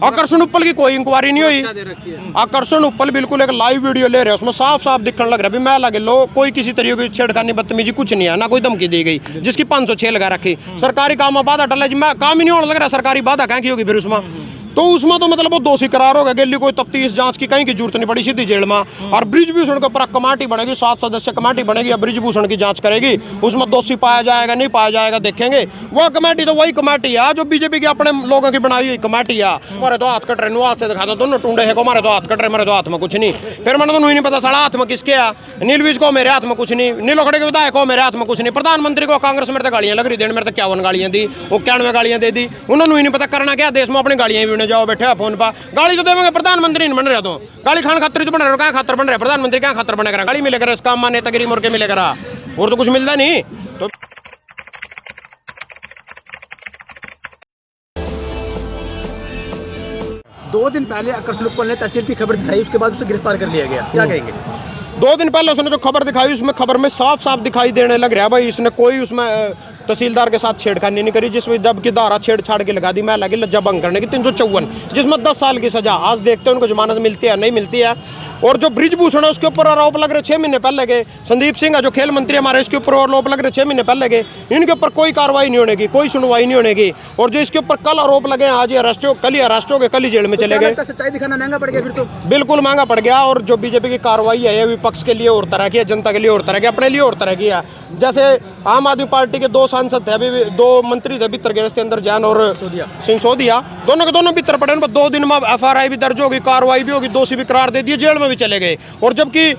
आकर्षण उपल की कोई इंक्वायरी नहीं हुई। आकर्षण उपल बिल्कुल एक लाइव वीडियो ले रहे हैं, उसमें साफ साफ दिखने लग रहा है मैं लगे लो कोई किसी तरीके की छेड़खानी बदतमीजी कुछ नहीं है, ना कोई धमकी दी गई जिसकी 506 लगा रखी। सरकारी काम में बाधा टल काम ही नहीं होने लग रहा, सरकारी बाधा कहाँ की होगी फिर उसमें। तो उसमें तो मतलब वो दोषी करार हो गया, गेली कोई तफ्तीश जांच की कहीं की जरूरत नहीं पड़ी, सीधी जेल में। और ब्रिजभूषण के ऊपर कमेटी बनेगी, 7 सदस्य कमेटी बनेगी, अब ब्रिजभूषण की जांच करेगी, उसमें दोषी पाया जाएगा नहीं पाया जाएगा देखेंगे। वो कमेटी तो वही कमेटी है जो बीजेपी की अपने लोगों की बनाई हुई कमेटी है। हमारे तो हाथ कट रहे, हाथ से दिखा दो दोनों टूंडे है को, हमारे तो हाथ कट रहे, मेरे तो हाथ में कुछ नहीं। फिर मैंने तो नहीं पता साढ़ा हाथ में किसके है, नीलवीज को मेरे हाथ में कुछ नहीं, नीलोखड़े के विधायक को मेरे हाथ में कुछ नहीं, प्रधानमंत्री को कांग्रेस मेरे तो गालियां लग रही देने, मेरे तो 51 गालियां दी, वो 91 गालियां दे दी। उन्होंने नहीं पता करना क्या देश में, अपनी गालियां भी जाओ बैठे फोन। गाड़ी तो देंगे, प्रधानमंत्री नहीं बन रहे, तो गाड़ी खान खातर तो बन रहे, क्या खातर बन रहे, प्रधानमंत्री क्या खातर बनेगा, गाड़ी मिलेगा इस काम में नेतागिरी मोर के मिलेगा, और तो कुछ मिलता नहीं। तो दो दिन पहले आकर्षण उपल ने तहसील की खबर दिखाई, उसके बाद उसे गिरफ्तार कर लिया गया, क्या कहेंगे? 2 दिन पहले उसने जो खबर दिखाई उसमें खबर में साफ साफ दिखाई देने लग रहा है भाई इसने कोई उसमें तहसीलदार के साथ छेड़खानी नहीं करी, जिसमें जबकि धारा छेड़छाड़ की लगा दी मैं लगी लज्जा भंग करने की 354, जिसमें 10 साल की सजा। आज देखते हैं उनको जमानत मिलती है नहीं मिलती है। और जो ब्रिजभूषण है उसके ऊपर आरोप लग रहे 6 महीने पहले के, संदीप सिंह है जो खेल मंत्री हमारे, इसके ऊपर आरोप लग रहे 6 महीने पहले के, इनके ऊपर कोई कार्रवाई नहीं होने की, कोई सुनवाई नहीं होने की। और जो इसके ऊपर कल आरोप लगे आज ही अरेस्ट हो, कल ही अरेस्ट हो गए, कल ही जेल में चले गए। सच्चाई दिखाना महंगा पड़ गया फिर तो। बिल्कुल महंगा पड़ गया। और जो बीजेपी की कार्रवाई है ये विपक्ष के लिए और तरह की है, जनता के लिए और तरह की, अपने लिए और तरह की है। जैसे आम आदमी पार्टी के 2 सांसद थे, अभी 2 मंत्री थे भीतर गए अंदर, जैन और सिंसोदिया, दोनों के दोनों भीतर पड़े, 2 दिन में FRI भी दर्ज होगी, कार्रवाई भी होगी, दोषी भी करार दे दिए, जेल में भी चले गए। और जबकि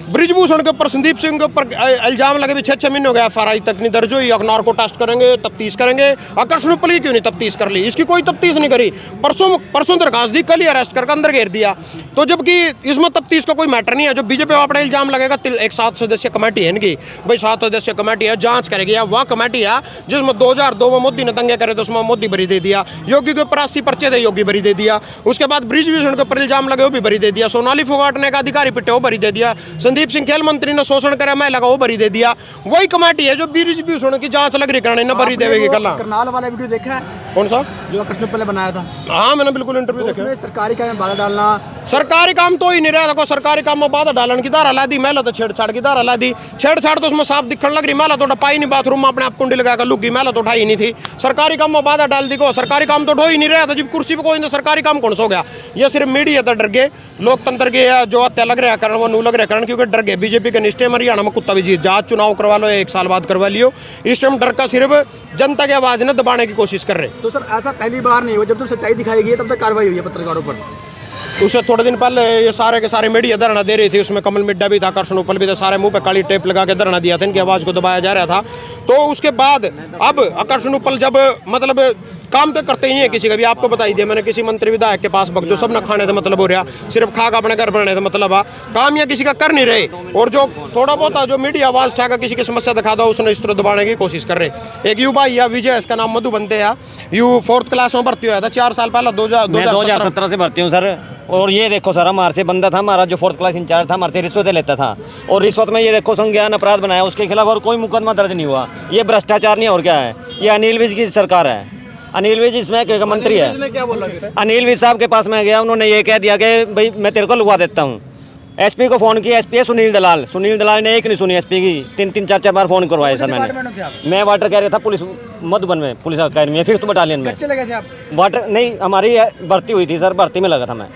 ब्रिजभूषण के ऊपर संदीप सिंह के ऊपर इल्जाम लगे भी 6 महीने हो गए, FRI तक नहीं दर्ज हुई, नार्को टेस्ट करेंगे, तफ्तीश करेंगे। आकर्षण उपल की क्यों नहीं तफ्तीश कर ली, इसकी कोई तफ्तीश नहीं करी, परसों दरखास्त दी, कल ही अरेस्ट करके अंदर घेर दिया। तो जबकि इसमें तफ्तीश का कोई मैटर नहीं है। जो बीजेपी में अपना इल्जाम लगेगा, एक 7 सदस्यीय कमेटी है इनकी, भाई 7 सदस्यीय कमेटी है, जांच करेगी। वह कमेटी है जिसमें 2002 में मोदी ने दंगे करे तो उसमें मोदी बरी दे दिया, योगी के ऊपर 80 पर्चे थे, योगी बरी दे दिया। उसके बाद ब्रिजभूषण के ऊपर इल्जाम लगे वो भी बरी दे दिया, सोनाली फोगाट ने का अधिकारी पिटे वो बरी दे दिया, संदीप सिंह खेल मंत्री ने शोषण करा मैं लगा वो बरी दे दिया। वही कमेटी है जो ब्रिजभूषण की जांच लग रही कराने बरी देवेगी कल। करनाल वाला वीडियो देखा है? कौन सा? जो आकर्षण उपल ने बनाया था। हाँ मैंने बिल्कुल इंटरव्यू देखा। सरकारी काम में बाधा डालना, सरकारी काम तो ही नहीं रहा था, सरकारी काम में बाधा डालने की धारा ला दी, महिला तो छेड़छाड़ की धारा ला दी। छेड़छाड़ तो उसमें साफ दिखने लग रही, महिला तो टपाई नहीं, बाथरूम में अपने आप कुंडी लगाकर लुकी, महिला तो उठाई नहीं थी। सरकारी काम में बाधा डाल दी को, सरकारी काम तो हो ही नहीं रहा था, जब कुर्सी पे कोई नहीं, सरकारी काम कौन सो गया। ये सिर्फ मीडिया तो डर गए, लोकतंत्र के जो हत्या लग रहा है कारण वो नू लग रहा है कारण, क्योंकि डर गए बीजेपी के निष्ठे में। हरियाणा में कुत्ता भी जीत जा, चुनाव करवा लो 1 साल बाद करवा लियो, इस टाइम डर का सिर्फ जनता की आवाज ने दबाने की कोशिश कर रहे। तो सर ऐसा पहली बार नहीं हुआ, जब तक सच्चाई दिखाई गई तब तक कार्रवाई हुई है पत्रकारों पर। उससे थोड़े दिन पहले ये सारे के सारे मीडिया धरना दे रही थी, उसमें कमल मिड्डा भी था, आकर्षण उपल भी था, सारे मुंह पे काली टेप लगा के धरना दिया था, इनकी आवाज को दबाया जा रहा था। तो उसके बाद अब आकर्षण उपल जब मतलब काम तो करते ही है किसी का भी, आपको बताई दिया मैंने, किसी मंत्री विधायक के पास बग जो सब न खाने का मतलब हो रहा, सिर्फ खा का अपने घर बढ़ने का मतलब है, काम या किसी का कर नहीं रहे। और जो थोड़ा बहुत जो मीडिया आवाज उठाकर किसी की समस्या दिखा दो उसने इस तरह दबाने की कोशिश कर रहे। एक युवा या विजय, इसका नाम मधु बनते हैं, यू 4th क्लास में भर्ती हुआ था 4 साल पहले, 2017 से भर्ती हूँ सर। और ये देखो सर, हमारे से बंदा था हमारा जो 4th क्लास इंचार्ज था, हमारे से रिश्वतें लेता था, और रिश्वत में ये देखो संज्ञान अपराध बनाया, उसके खिलाफ और कोई मुकदमा दर्ज नहीं हुआ। ये भ्रष्टाचार नहीं और क्या है, ये अनिल विज की सरकार है। अनिल विज इसमें एक मंत्री है। क्या बोला? अनिल विज साहब के पास मैं गया, उन्होंने ये कह दिया कि भाई मैं तेरे को लगवा देता हूँ। SP को फ़ोन किया, SP है सुनील दलाल ने एक नहीं सुनी SP की, 3-3 4-4 बार फ़ोन करवाए सर मैंने। मैं वाटर कह रहा था पुलिस मधुबन में, पुलिस अकेडमी में, 5th बटालियन में। चले गए थे आप? वाटर नहीं, हमारी भर्ती हुई थी सर, भर्ती में लगा था मैं।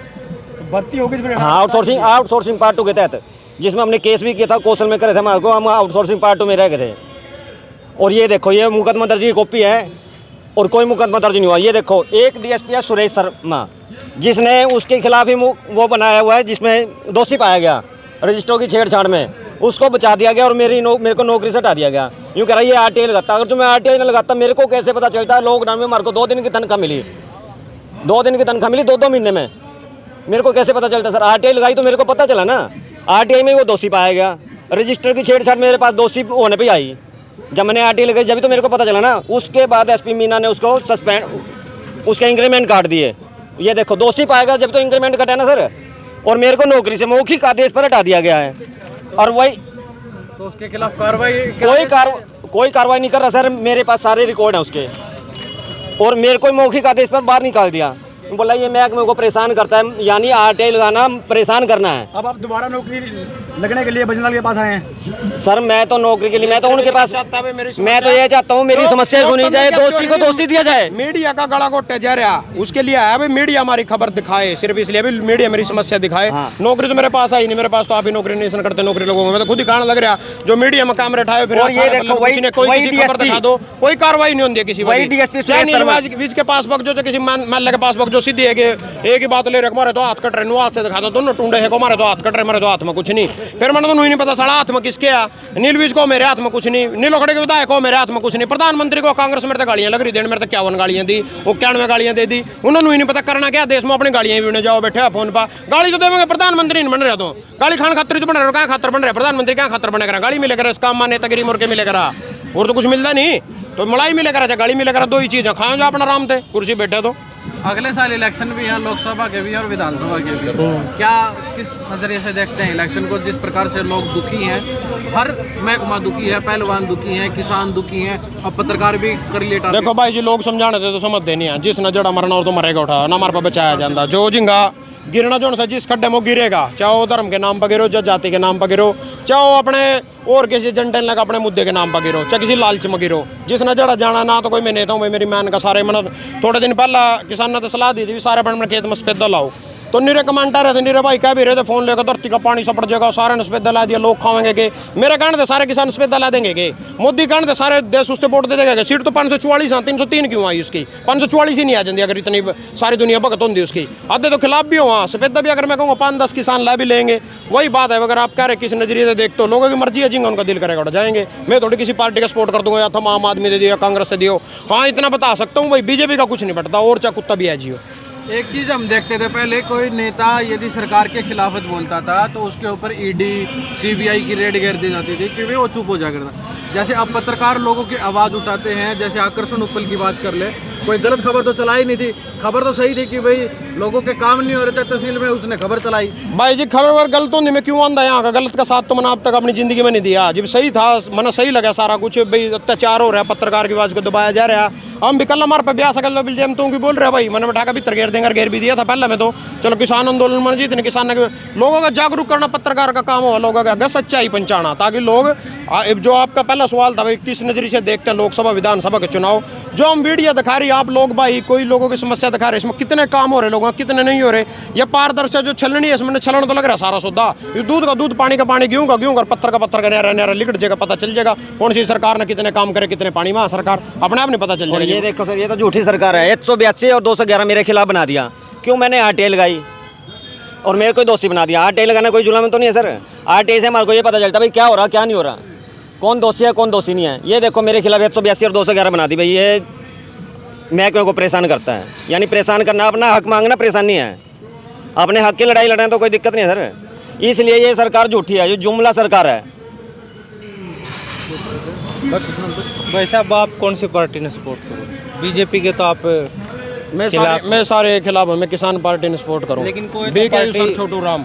भर्ती हो गई? हाँ, आउटसोर्सिंग पार्ट 2 के तहत, जिसमें हमने केस भी किया था, कौशल में करे थे हमारे को, हम आउटसोर्सिंग पार्ट 2 में रह गए थे। और ये देखो ये मुकदमा दर्ज की कॉपी है और कोई मुकदमा दर्ज नहीं हुआ। ये देखो एक DSP है सुरेश शर्मा, जिसने उसके खिलाफ ही वो बनाया हुआ है, जिसमें दोषी पाया गया रजिस्टरों की छेड़छाड़ में, उसको बचा दिया गया और मेरे को नौकरी से हटा दिया गया। यूँ कह रहा है ये RTI लगाता, अगर जो मैं RTI नहीं लगाता मेरे को कैसे पता चलता। लॉकडाउन में हमारे को 2 दिन की तनख्वाह मिली, 2 दिन की तनख्वाह मिली 2-2 महीने में, मेरे को कैसे पता चलता सर। RTI लगाई तो मेरे को पता चला ना, RTI में वो दोषी पाया गया, रजिस्टर की छेड़छाड़ मेरे पास दोषी होने पर आई, जब मैंने RTI लगाई जब तो मेरे को पता चला ना। उसके बाद SP मीना ने उसको सस्पेंड, उसके इंक्रीमेंट काट दिए। ये देखो दोषी पाएगा जब तो इंक्रीमेंट कटे ना सर, और मेरे को नौकरी से मौखिक आदेश पर हटा दिया गया है। और वही तो उसके खिलाफ कार्रवाई कोई कार्रवाई नहीं कर रहा सर, मेरे पास सारे रिकॉर्ड हैं उसके, और मेरे को मौखिक आदेश पर बाहर निकाल दिया। बोला ये महकमे को परेशान करता है, यानी आरटीआई लगाना परेशान करना है। अब आप दोबारा नौकरी लगने के लिए बजरंग लाल के पास आए हैं? सर मैं तो नौकरी के लिए, मैं तो उनके पास, मैं तो ये चाहता हूँ मेरी समस्या सुनी जाए, दोषी को दोषी दिया जाए। मीडिया का गला घोटे जा रहा, उसके लिए आया भाई मीडिया हमारी खबर दिखाए, सिर्फ इसलिए अभी मीडिया मेरी समस्या दिखाए। नौकरी तो मेरे पास आई नहीं, मेरे पास तो आप ही नौकरी नहीं करते नौकरी लोगों में, तो खुद ही कहने लग रहा जो मीडिया में कैमरे उठाए फिर ये देखो कोई किसी खबर दिखा दो, कोई कार्रवाई नहीं होती किसी बीच के पास वक्त जो किसी महल्ले के पास वक्त जो सीधी है कि एक ही बात ले रहे हमारे तो हाथ कट रहे, हाथ से दिखा दो दोनों टूंडे है को हमारे तो हाथ कट रहे, हमारे तो हाथ में कुछ नहीं। फिर मैंने तो नहीं पता साढ़ा हाथ में किसके आ, नीलवीज को मेरे हाथ में कुछ नहीं, नीलोखड़े के विधायक को मेरे हाथ में कुछ नहीं, प्रधानमंत्री को कांग्रेस मेरे गालियां लग रही, मेरे 51 गालियां दी, वो 91 गालियां दे दी, उन्होंने नहीं पता करना क्या देश में, अपनी गालियां भी जाओ बैठे फोन पर, गाली तो देंगे प्रधानमंत्री नहीं बन रहा, तो गाली खान खातर तो बन रहे, क्या खातर बन रहे प्रधानमंत्री, क्या खातर बने करा, गाली मिले करा, इसका अम्मा नेतागिरी मुर्गे मिले करा, और तो कुछ मिलता नहीं, तो मलाई मिले करा, गाली मिले करा, दो ही चीजें खाओ जो अपना आराम थे कुर्सी बैठे। तो अगले साल इलेक्शन भी है, लोकसभा के भी और विधानसभा के भी, क्या किस नजरिए से देखते हैं इलेक्शन को? जिस प्रकार से लोग दुखी हैं, हर महकमा दुखी है, पहलवान दुखी हैं, किसान दुखी हैं, अब पत्रकार भी कर लिए। देखो भाई जी, लोग समझाने थे तो समझते नहीं है, जिस न जड़ा मरना और तो मरेगा उठा ना, हमारे पर बचाया जाता, जो झिंगा गिरना जो सा जिस खड्डे में गिरेगा, चाहे वो धर्म के नाम पर गिरो, चाहे जाति के नाम पर गिरो, चाहे वो अपने और किसी जनटन लगा अपने मुद्दे के नाम पर गिरो, चाहे किसी लालच में गिरो, जिसने जड़ा जाना ना तो कोई मैं नेता हूँ, मेरी मैन का सारे मन थोड़े दिन पहला किसान ने तो सलाह दी थी सारे अपने खेत में सफेदा लाओ, तो नीरे कमांडर रहते नीरे भाई कह भी रहे थे फोन लेकर धरती का पानी सपट जाएगा, सारे ने सफेदा ला दिया, लोग खाएंगे के, मेरे कहने थे सारे किसान सफेदा ला देंगे के, मोदी कहने थे सारे देश उससे वोट दे देगा, सीट तो 544 है, 303 क्यों आई उसकी, 544 ही नहीं आ जाती अगर इतनी सारी दुनिया भगत होती उसकी, आधे तो खिलाफ भी हुआ सफेदा भी, अगर मैं कहूँगा 5-10 किसान ला भी लेंगे, वही बात है। अगर आप कह रहे किस नजरिए से देखते हो, लोगों की मर्जी है, जिंगा उनका दिल करेगा उठ जाएंगे, मैं थोड़ी किसी पार्टी का सपोर्ट कर दूंगा, या तुम आम आदमी दे दियो या कांग्रेस से दियो, हाँ इतना बता सकता हूँ भाई बीजेपी का कुछ नहीं बटता, और चाहे कुत्ता भी है जियो। एक चीज हम देखते थे पहले, कोई नेता यदि सरकार के खिलाफत बोलता था तो उसके ऊपर ईडी सीबीआई की रेड घेर दी जाती थी कि वो चुप हो जाया करता। जैसे अब पत्रकार लोगों की आवाज़ उठाते हैं, जैसे आकर्षण उपल की बात कर ले, कोई गलत खबर तो चलाई नहीं थी, खबर तो सही थी कि भाई लोगों के काम नहीं हो रहे थे तहसील में, उसने खबर चलाई। भाई जी खबर गलत होने में क्यों आंदा यहाँ का, गलत का साथ तो मैंने अब तक अपनी जिंदगी में नहीं दिया, जब सही था मैंने सही लगा सारा कुछ, भाई अत्याचार हो रहा है, पत्रकार की आवाज़ को दबाया जा रहा है, हम भी कल हमारे पे ब्याह सकल बिल तो बोल रहे भाई, मैंने बैठा भीतर घेर देंगे, घेर भी दिया था पहले में, तो चलो किसान आंदोलन में जितने किसान ने लोगों का जागरूक करना पत्रकार का काम हो, लोगों का सच्चाई पहुंचाना, ताकि लोग जो आपका पहला सवाल था भाई किस नजरिए से देखते हैं लोकसभा विधानसभा के चुनाव, जो हम वीडियो दिखा रही आप लोग भाई, कोई लोगों की समस्या दिखा रहे, इसमें कितने काम हो रहे लोगों कितने नहीं हो रहे, ये पारदर्शिता जो छलनी है इसमें छलन तो लग रहा है सारा सौदा, ये दूध का दूध पानी का पानी, गेहूं का गेहूं, पत्थर का पत्थर का न्यारा न्यारा लिकट जाएगा, पता चल जाएगा कौन सी सरकार ने कितने काम करे, कितने पानी में सरकार अपने आप नहीं पता चल जाएगा। ये देखो सर, ये तो झूठी सरकार है, 182 और 211 मेरे खिलाफ बना दिया, क्यों मैंने आरटीआई लगाई और मेरे को दोषी बना दिया। आरटीआई लगाना कोई जुल्म तो नहीं है सर, आरटीआई से हमारे को ये पता चलता भाई क्या हो रहा क्या नहीं हो रहा, कौन दोषी है कौन दोषी नहीं है। ये देखो मेरे खिलाफ 182 और 211 बना दी भाई, ये महकमे को परेशान करता है, यानी परेशान करना, अपना हक मांगना परेशान नहीं है, अपने हक की लड़ाई लड़ना तो कोई दिक्कत नहीं है सर, इसलिए ये सरकार झूठी है, ये जुमला सरकार है। भाई साहब आप कौन सी पार्टी ने सपोर्ट करो? बीजेपी के तो आप मैं सारे खिलाफ हूँ, मैं किसान पार्टी ने सपोर्ट करूँ, लेकिन कोई तो बीके सर छोटू राम,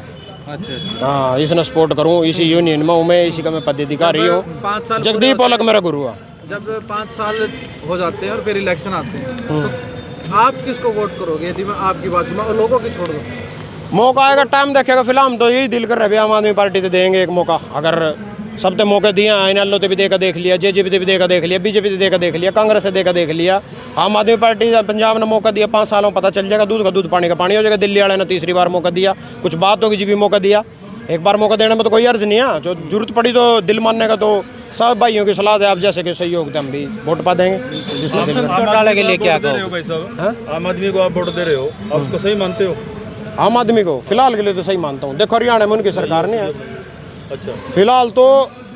अच्छा हाँ इसने सपोर्ट करूँ, इसी यूनियन में हूँ मैं, इसी का मैं पदाधिकारी हूँ, 5 साल जगदीप ओलक मेरा गुरु है। जब 5 साल हो जाते हैं और फिर इलेक्शन आते हैं, तो आप किसको वोट करोगे? यदि मैं आपकी बात और लोगों की छोड़ दूँ, मौका आएगा टाइम देखेगा, फिलहाल हम तो यही दिल कर रहे हैं आम आदमी पार्टी से देंगे एक मौका, अगर सब तो मौके दिए हैं, एल तो भी देखा देख लिया, जेजेपी से भी देखा देख लिया, बीजेपी से देखा देख लिया, कांग्रेस से देखा देख लिया, आम आदमी पार्टी पंजाब ने मौका दिया, 5 सालों पता चल जाएगा, दूध का दूध पानी का पानी हो जाएगा। दिल्ली वाले ने तीसरी बार मौका दिया, कुछ बात होगी जी भी मौका दिया, एक बार मौका देने में तो कोई अर्ज नहीं है, जो जरूरत पड़ी तो दिल मानने का तो सब भाइयों की सलाह है, आप जैसे कि सहयोग थे हम भी वोट पा देंगे जिसमें डाले के लिए क्या कहो? भाई साहब आम आदमी को आप वोट दे रहे हो, आप उसको सही मानते हो? आम आदमी को फिलहाल के लिए तो सही मानता हूँ। देखो हरियाणा में उनकी सरकार नहीं है, अच्छा फिलहाल तो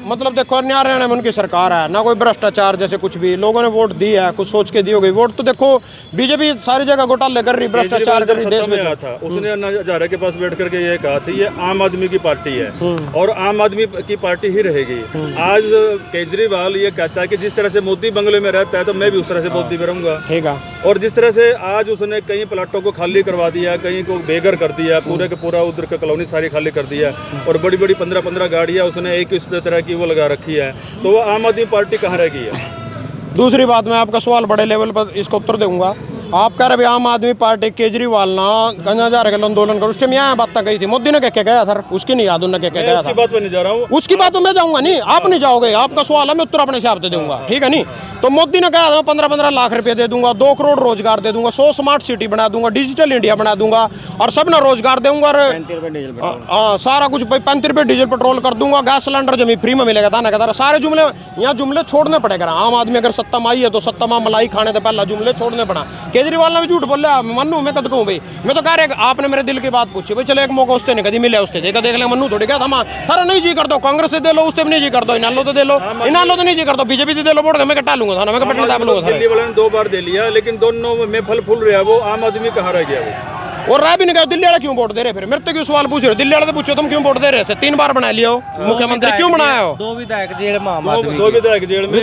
मतलब देखो हरियाणा में उनकी सरकार है, ना कोई भ्रष्टाचार जैसे कुछ भी, लोगों ने वोट दी है, कुछ सोच के दी हो गई वोट, तो देखो बीजेपी सारी जगह घोटाले कर रही, भ्रष्टाचार कर रही देश में आया था, उसने अन्ना हजारे के पास बैठ करके ये कहा था ये आम आदमी की पार्टी है और आम आदमी की पार्टी ही रहेगी। आज केजरीवाल ये कहता है कि जिस तरह से मोदी बंगले में रहता है तो मैं भी उस तरह से मोदी में रहूंगा, ठीक है, और जिस तरह से आज उसने कई प्लाटों को खाली करवा दिया, कहीं को बेघर कर दिया, पूरे के पूरा उधर का कॉलोनी सारी खाली कर दिया, और बड़ी बड़ी 15-15 गाड़ियां उसने एक इस तरह की वो लगा रखी है, तो वो आम आदमी पार्टी कहाँ रह गई है? दूसरी बात मैं आपका सवाल बड़े लेवल पर इसका उत्तर दूंगा, आप कह रहे भाई आम आदमी पार्टी केजरीवाल ना 50,000 का आंदोलन कर, उस टाइम यहाँ बात कही थी, मोदी ने क्या गया सर, उसकी नहीं याद, उन्होंने क्या गया उसकी बात पर नहीं जा रहा हूँ। उसकी बात तो मैं जाऊंगा नहीं, आप नहीं जाओगे, आपका सवाल है, मैं उत्तर अपने हिसाब से दूंगा, ठीक है नहीं। तो मोदी ने कहा था 15-15 लाख रुपए दे दूंगा, 2 करोड़ रोजगार दे दूंगा, 100 स्मार्ट सिटी बना दूंगा, डिजिटल इंडिया बना दूंगा और सब ना रोजगार दूंगा, और सारा कुछ 35 रुपए डीजल पेट्रोल कर दूंगा, गैस सिलेंडर जमी फ्री में मिलेगा था ना, सारे जुमले यहाँ जुमले छोड़ने पड़ेगा। आम आदमी अगर सत्ता में आई है तो सत्ता में मलाई खाने से पहला जुमले छोड़ने पड़ा। केजरीवाल ने भी झूठ बोल रहा, मनु मैं कद कहूँ भाई, मैं तो कह रहे आपने मेरे दिल की बात पूछी भाई, चलो एक मौका उससे नहीं कभी मिले, उससे देखा देख ले मनु थोड़ी क्या था थारा नहीं जी कर दो, कांग्रेस से दे लो, उससे भी नहीं जी कर दो, इनालो तो दे लो, इनालो तो नहीं जी कर दो, बीजेपी दे लो, वोट मैं कटा लूंगा था ना, मैं कटा लूंगा। दिल्ली वाले ने 2 बार दे लिया, लेकिन दोनों में फल फूल रहा है, वो आम आदमी कहाँ रह गया वो? और रह भी नहीं गया, दिल्ली वाले क्यों वोट दे रहे? फिर मेरे तो क्यों सवाल पूछ रहे हो? दिल्ली वाले तो पूछो तुम क्यों वोट दे रहे हो? 3 बार बना लिया हो मुख्यमंत्री, क्यों बनाया हो? 2 विधायक जेल में, 2 विधायक जेल में,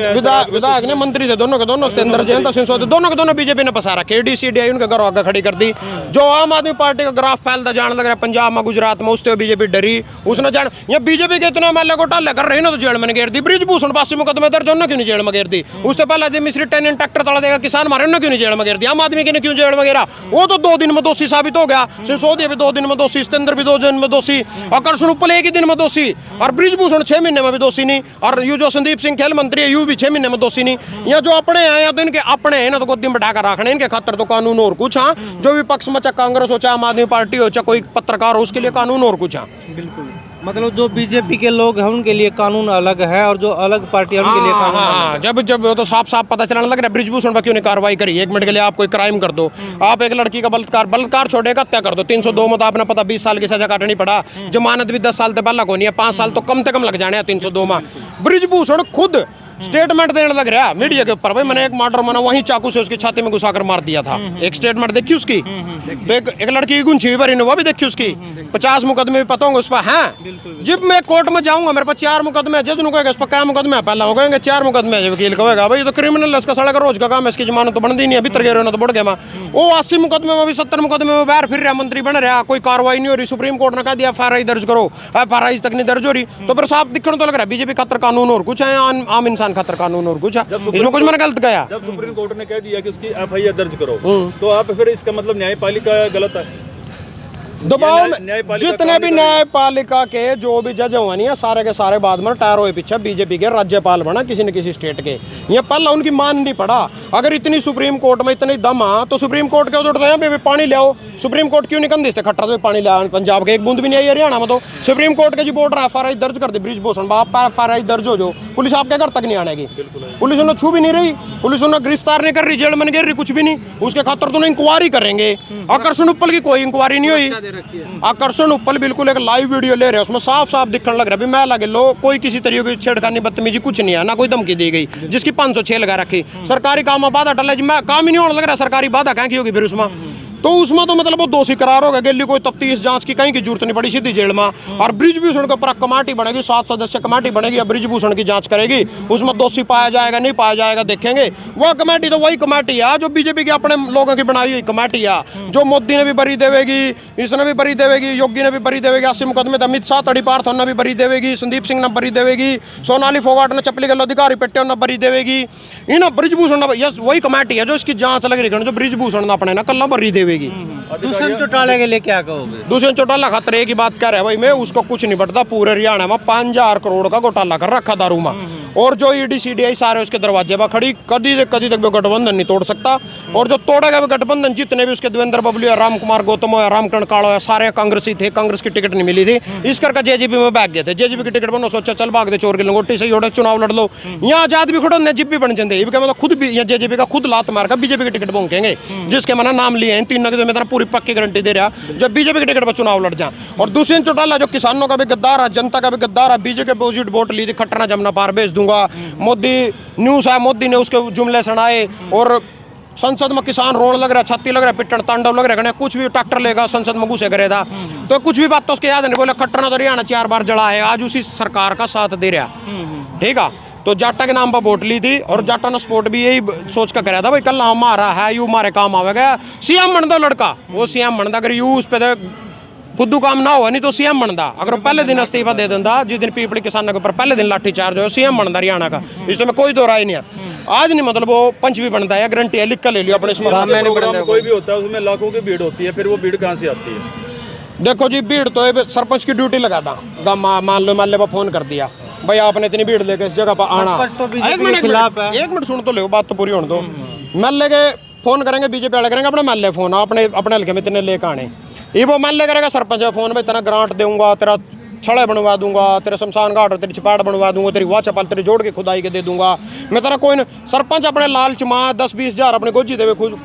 विधायक ने मंत्री थे दोनों के दोनों, सत्येंद्र जैन था, सिंसोदिया, दोनों के दोनों बीजेपी ने पसारा, KDCDI उनके घर आगे खड़ी कर दी। जो आम आदमी पार्टी का ग्राफ फैलता जाने लग रहा है पंजाब में, गुजरात में, उससे बीजेपी डरी, उसने जान ये बीजेपी के इतने एमएलए घोटाले कर रही ना, तो जेल में घेर दी। ब्रिजभूषण 82 मुकदमे दर्ज, क्यों नहीं जेल में घेर दी? उससे पहले जब मिस्री टेन ट्रैक्टर तड़ा देगा किसान मारे, क्यों नहीं जेल में घेर दिया? आम आदमी ने क्यों जेल में घेरा? वो तो 2 दिन में दोषी साबित हो गया, सिंसोदिया भी 2 दिन में दोषी, सत्येंद्र भी 2 दिन में दोषी, आकर्षण उपल 1 ही दिन में दोषी, और ब्रिजभूषण 6 महीने में भी दोषी नहीं, और यू जो संदीप सिंह खेल मंत्री है यू भी 6 महीने में दोषी नहीं। या जो अपने हैं या तो इनके अपने हैं ना, तो गोदी में बैठाकर रखने, इनके खातर तो कानून और कुछ। हाँ, जो भी पक्ष में चाहे कांग्रेस हो, चाहे आम आदमी पार्टी हो, चाहे कोई पत्रकार हो, उसके लिए कानून और कुछ। बिल्कुल, मतलब जो बीजेपी के लोग हैं उनके लिए कानून अलग है, और जो अलग पार्टी है उनके लिए कानून अलग है। जब वो तो साफ साफ पता चलने लग रहा है, ब्रिजभूषण पर क्यों नहीं कार्रवाई करी? 1 मिनट के लिए आप कोई क्राइम कर दो, आप एक लड़की का बलात्कार छोड़ेगा, हत्या कर दो, 302 में तो आपने पता 20 साल की सजा काटनी पड़ा, जमानत भी 10 साल से पहले को नहीं है, 5 साल तो कम से कम लग जाने 302 में। ब्रिजभूषण खुद स्टेटमेंट देने लग रहा है मीडिया के ऊपर, भाई मैंने एक मर्डर मना वहीं चाकू से उसकी छाती में घुसाकर मार दिया था। एक स्टेटमेंट देखी उसकी, एक लड़की की गुंची भी भरी वो भी देखी उसकी, 50 मुकदमे भी पता होंगे उस पर हैं। जब मैं कोर्ट में जाऊंगा मेरे पास 4 मुकदमे, जज ने कहेगा इस पर क्या मुकदमे, पहला हो गए 4 मुकदमे, वकील कहेगा भाई तो क्रिमिनल इसका सड़क रोज का काम है, इसकी जमानत तो बनती नहीं है, भीतर गए तो बढ़ गया। वो 80 मुकदमे में भी 70 मुकदमे में बाहर फिर रहा, मंत्री बन रहा, कोई कार्रवाई नहीं हो रही। सुप्रीम कोर्ट ने कह दिया FIR दर्ज करो, FIR तक नहीं दर्ज हो रही, तो फिर साफ दिखने तो लग रहा है बीजेपी खातर कानून और कुछ है, आम इंसान खातर कानून और कुछ। इसमें कुछ मैंने गलत गया। जब सुप्रीम कोर्ट ने कह दिया कि उसकी FIR दर्ज करो, तो आप फिर इसका मतलब न्यायपालिका गलत है? दबाव में जितने भी न्यायपालिका के जो भी जज हुए नहीं, सारे के सारे बाद में टायर हुए पीछे बीजेपी के राज्यपाल बना किसी न किसी स्टेट के। ये पहला उनकी मान नहीं पड़ा। अगर इतनी सुप्रीम कोर्ट में इतनी दम आ तो सुप्रीम कोर्ट के उधर हैं पानी ले आओ। सुप्रीम कोर्ट क्यों नहीं कंधे से खट्टा तो पानी ले, पंजाब के एक बूंद भी नहीं आई हरियाणा में। तो सुप्रीम कोर्ट के जो बोर्ड FIR दर्ज कर दी ब्रिजभूषण बाप पर, FIR दर्ज हो जो पुलिस आपके घर तक नहीं आनेगी। पुलिस उन्हें छू भी नहीं रही, पुलिस उन्हें गिरफ्तार नहीं कर रही, जेल में नहीं गिर रही, कुछ भी नहीं। उसके खातर तो इंक्वायरी करेंगे। आकर्षण उपल की कोई इंक्वायरी नहीं हुई। आकर्षण उपल बिल्कुल एक लाइव वीडियो ले रहे हैं, उसमें साफ साफ दिखने लग रहा है मैं लगे लो कोई किसी तरीके की छेड़खानी बदतमीजी कुछ नहीं है, ना कोई धमकी दी गई जिसकी 506 लगा रखी। सरकारी काम में बाधा टल काम ही नहीं होने लग रहा, सरकारी बाधा कहाँ की होगी फिर उसमें। तो उसमें तो मतलब वो दोषी करार हो गया, गेली कोई तफ्तीश जांच की कहीं की जरूरत नहीं पड़ी, सीधी जेल में। और ब्रिजभूषण के ऊपर कमेटी बनेगी, 7 सदस्य कमेटी बनेगी, ब्रिजभूषण की जांच करेगी, उसमें दोषी पाया जाएगा नहीं पाया जाएगा देखेंगे। वह कमेटी तो वही कमेटी है जो बीजेपी के अपने लोगों की बनाई हुई कमेटी है, जो मोदी ने भी बरी देवेगी, इसने भी बरी देवेगी, योगी ने भी बरी देवेगी, 80 मुकदमे अमित शाह तड़ी पार्थ ने भी बरी देवेगी, संदीप सिंह ने बरी देवेगी, सोनाली फोगाट ने चपली गल अधिकारी पेटे ने बरी देवेगी। इन ब्रिजभूषण वही कमेटी है जो इसकी जांच लग रही है, जो ब्रिजभूषण ने अपने ना कल बरी देवेगी। दुष्यंत चौटाला के लिए क्या कहोगे? दुष्यंत चौटाला खातर एक ही बात कह रहे हैं भाई, मैं उसको कुछ नहीं पड़ता। पूरे हरियाणा में 5000 करोड़ का घोटाला कर रखा दारू में, और जो ED-CDI सारे उसके दरवाजे पर खड़ी, कभी तक भी गठबंधन नहीं तोड़ सकता। और जो तोड़ेगा भी गठबंधन, जितने भी उसके देवेंद्र बबलू है, राम कुमार गौतम है, रामकरण कालो है, सारे कांग्रेसी थे, कांग्रेस की टिकट नहीं मिली थी, इस करके JJP में बैठ गए थे। JJP की टिकट बनो, सोचा चल भाग दे चोर की लंगोटी से उड़े चुनाव लड़ लो। यहाँ आजाद भी खड़ो जिप भी बन जाते, मतलब खुद भी यहाँ JJP का खुद लात मार कर BJP की टिकट बोंकेंगे, जिसके मैंने नाम लिए हैं 3 नगद में पूरी पक्की गारंटी दे रहा जब बीजेपी के टिकट पर चुनाव लड़ जाए। और दुष्यंत चौटाला जो किसानों का भी गद्दार है, जनता का भी गद्दार है, बीजेपी के अपोजिट वोट ली थी, खट्टना जमना पार भेज दूंगा। मोदी न्यूज़ है, मोदी ने उसके जुमले सुनाए, और संसद में किसान रोन लग रहा है, छत्ती लग रहा है, पिट्टन तांडव लग रहा है, कुछ भी ट्रैक्टर लेगा संसद में घुसे करेगा। तो कुछ भी बात तो उसके याद नहीं, बोले खट्टना तो हरियाणा 4 बार जड़ा है, आज उसी सरकार का साथ दे रहा। ठीक है, तो जाटा के नाम पर वोट ली थी, और जाटा ने सपोर्ट भी यही सोच कर कराया था भाई कल हमारा है, यू हमारे काम आवेगा। CM बन दो लड़का, वो CM बन दो, अगर यू उस पर खुद काम ना हुआ नहीं तो सीएम बनता। अगर वो पहले दिन इस्तीफा दे देता, जिस दिन पीपली किसानों के ऊपर पहले दिन लाठी चार्ज हो, सीएम बनता हरियाणा का। इसमें कोई दो राय नहीं है। आज नहीं मतलब वो पंच भी बनता है, गारंटी है, लिख कर ले लियो अपने प्रोग्राम कोई भी होता है उसमें लाखों की भीड़ होती है, फिर वो भीड़ कहाँ से आती है? देखो जी, भीड़ तो ये सरपंच की ड्यूटी लगाता, मान लो फोन कर दिया, भाई आपने इतनी भीड़ लेके इस जगह पर आना। तो बीजेपी के खिलाफ है। एक मिनट सुन तो ले, बात तो पूरी होने दो। महल्ले के फोन करेंगे, बीजेपी वाले करेंगे अपने महल्ले फोन, अपने हल्के में इतने लेकर आने। ये वो महल्ले करेगा सरपंच फोन में, इतना ग्रांट दूंगा, तेरा छड़े बनवा दूंगा, तेरे शमशान घाट और तेरी चिपाड़ बनवा दूंगा, तेरी वाह चपल तेरी जोड़ के खुदाई के दे दूंगा मैं तेरा। कोई सरपंच अपने लालच में 10-20 हज़ार अपने गोजी देवे खुद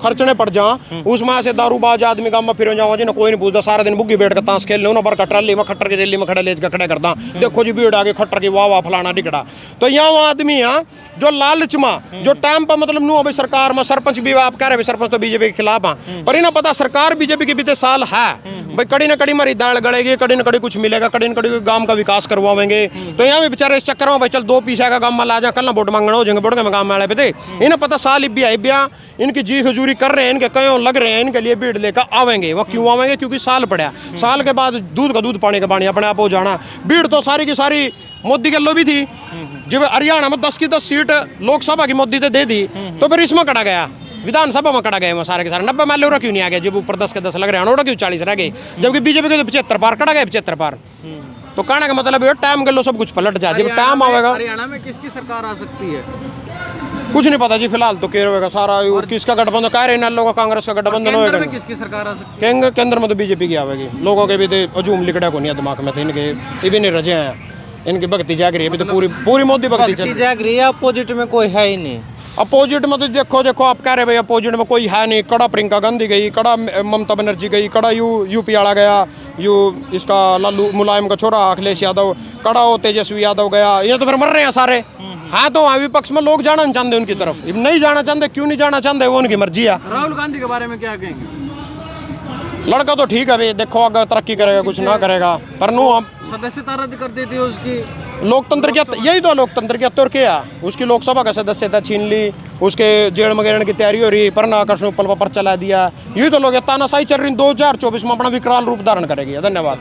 खर्चने पड़ जा, उसमें से दारूबाज आदमी गाँव में फिर जाओ जिन्हें कोई नहीं पूछता, सारा दिन बुग्गी बैठ कर ताश खेल लो, पर ट्राली में खट्टर की रैली में खड़े लेज के खड़े करता, देखो जी भीड़ आगे खट्टर की वाह फलाना टिकड़ा। तो यहाँ वो आदमी है जो लालच में, जो टाइम पर मतलब नू अभी सरकार में सरपंच भी आप कह रहे सरपंच तो बीजेपी के खिलाफ है, पर इन्हें पता सरकार बीजेपी के बीते साल है भाई, कड़ी ना कड़ी हमारी दाल गड़ेगी, कड़ी ना कड़ी कुछ मिलेगा, कड़ी ना कड़ी गांव का विकास करवाएंगे। तो यहाँ भी बेचारे इस चक्कर में भाई चल 2 पीछे का गांव में ला जा, कल ना वोट मांगना हो जाएंगे, वोट के गांव में आए पे इन्हें पता साल इब्बिया इनकी जी हजूरी कर रहे हैं, इनके कयों लग रहे हैं, इनके लिए भीड़ लेकर आवेंगे। वो क्यों आवेंगे? क्योंकि साल पड़ा, साल के बाद दूध का दूध पानी का पानी अपने आप हो जाना। भीड़ तो सारी की सारी मोदी के लोभी थी, जब हरियाणा में 10 की 10 सीट लोकसभा की मोदी ने दे दी, तो फिर इसमें कटा गया, विधानसभा में कटा गए वो सारे के सारे। 90 मान लो क्यों नहीं आ गया, जब ऊपर 10 के 10 लग रहे हैं, क्यों 40 रह गए, जबकि बीजेपी के तो 75 पार कटा गए, 75 पार। तो कहने का मतलब है टाइम कर लो, सब कुछ पलट जाए, जब टाइम आएगा। हरियाणा में किसकी सरकार आ सकती है? कुछ नहीं पता जी, फिलहाल तो केरल का सारा किसका गठबंधन कह रहे हैं, लोगों का कांग्रेस का गठबंधन होगा। किसकी सरकार आ सकती है? केंद्र में तो बीजेपी की आवेगी। लोगों के भी अजूम लिकड़ा को नहीं दिमाग में थे, इनके ये भी नहीं रजे हैं, इनकी भक्ति जाग रही है अभी तो पूरी मोदी भक्ति जाग रही है। अपोजिट में कोई है ही नहीं। अपोजिट में तो देखो आप कह रहे भाई अपोजिट में कोई है नहीं। कड़ा प्रियंका गांधी गई, कड़ा ममता बनर्जी गई, कड़ा यूपी वाला गया, इसका लालू मुलायम का छोरा अखिलेश यादव, कड़ा हो तेजस्वी यादव गया, ये तो फिर मर रहे हैं सारे। हाँ तो वहाँ विपक्ष में लोग जाना नहीं चाहते उनकी तरफ, नहीं जाना चाहते, क्यों नहीं जाना चाहते वो उनकी मर्जी है। राहुल गांधी के बारे में क्या कहेंगे? लड़का तो ठीक है भाई, देखो अगर तरक्की करेगा कुछ ना करेगा, पर नो हम सदस्यता रद्द कर दी थी उसकी। लोकतंत्र की यही तो लोकतंत्र की हत्या क्या, उसकी लोकसभा का सदस्यता छीन ली, उसके जेल में गिरने की तैयारी हो रही, पर ना आकर्षण उपल पर चला दिया। यही तो लोग तानाशाही चल रही 2024 में अपना विकराल रूप धारण करेगी। धन्यवाद।